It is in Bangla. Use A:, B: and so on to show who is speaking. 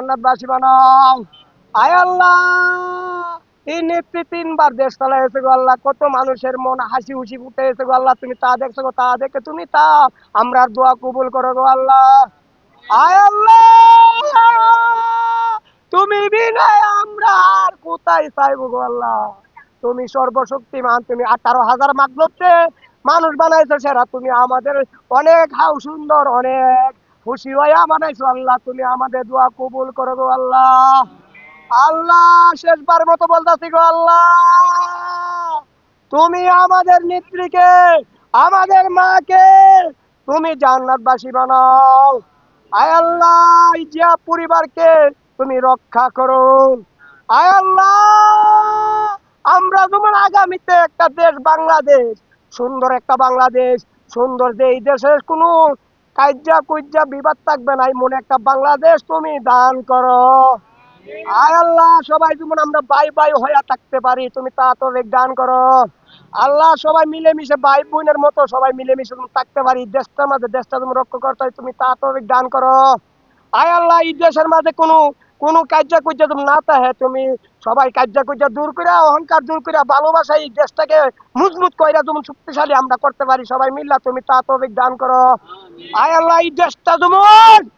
A: জান্নাতবাসী বানাও। আয় আল্লাহ, এই নেত্রী 3 বার দেশ চালাইছে গো আল্লাহ, কত মানুষের মন হাসি খুশি ফুটেছে গো আল্লাহ, তুমি তা দেখছো গো, তা দেখে তুমি তা আমরা দোয়া কবুল করো গো আল্লাহ। আয় আল্লাহ, তুমি বিনয় আমরা আর কোথায় চাইবো গো আল্লাহ। তুমি সর্বশক্তিমান, তুমি 18,000 মাগলবকে মানুষ বানাইছো সেরা, তুমি আমাদের অনেক হাউ সুন্দর, অনেক খুশি হইয়া বানাইছো আল্লাহ, তুমি আমাদের দোয়া কবুল করো গো আল্লাহ। আল্লাহ, শেষবার মতো বলতাছি গো আল্লাহ, তুমি আমাদের নেত্রীকে, আমাদের মাকে তুমি জান্নাতবাসী বানাও। আয় আল্লাহ, এই জিয়া পরিবারকে তুমি রক্ষা করো। আয় আল্লাহ, আমরা যেমন আগামীতে একটা দেশ বাংলাদেশ, সুন্দর একটা বাংলাদেশ, সুন্দর যে এই দেশের কোনো কাজ্যা কুজ্জা বিবাদ থাকবে না, এমন একটা বাংলাদেশ তুমি দান করো। আয় আল্লাহ, সবাই যেমন আমরা ভাই ভাই হইয়া থাকতে পারি, তুমি তা তো দান করো। আল্লাহ, সবাই মিলেমিশে ভাই বোনের মতো সবাই মিলেমিশে যেন থাকতে পারি, দেশটার মাঝে দেশটা তুমি রক্ষা করতে হয়, তুমি তা তো দান করো। আয় আল্লাহ, এই দেশের মাঝে কোনো কোনো কাজ্যা কুজ্জা তুমি না থাকে, তুমি সবাই কাজ্যা কুজ্জা দূর করে, অহংকার দূর করে, ভালোবাসা এই দেশটাকে মজবুত কইরা যেমন শক্তিশালী আমরা করতে পারি সবাই মিল্লা, তুমি তা তো দান করো। আয় আল্লাহ, এই দেশটা যেমন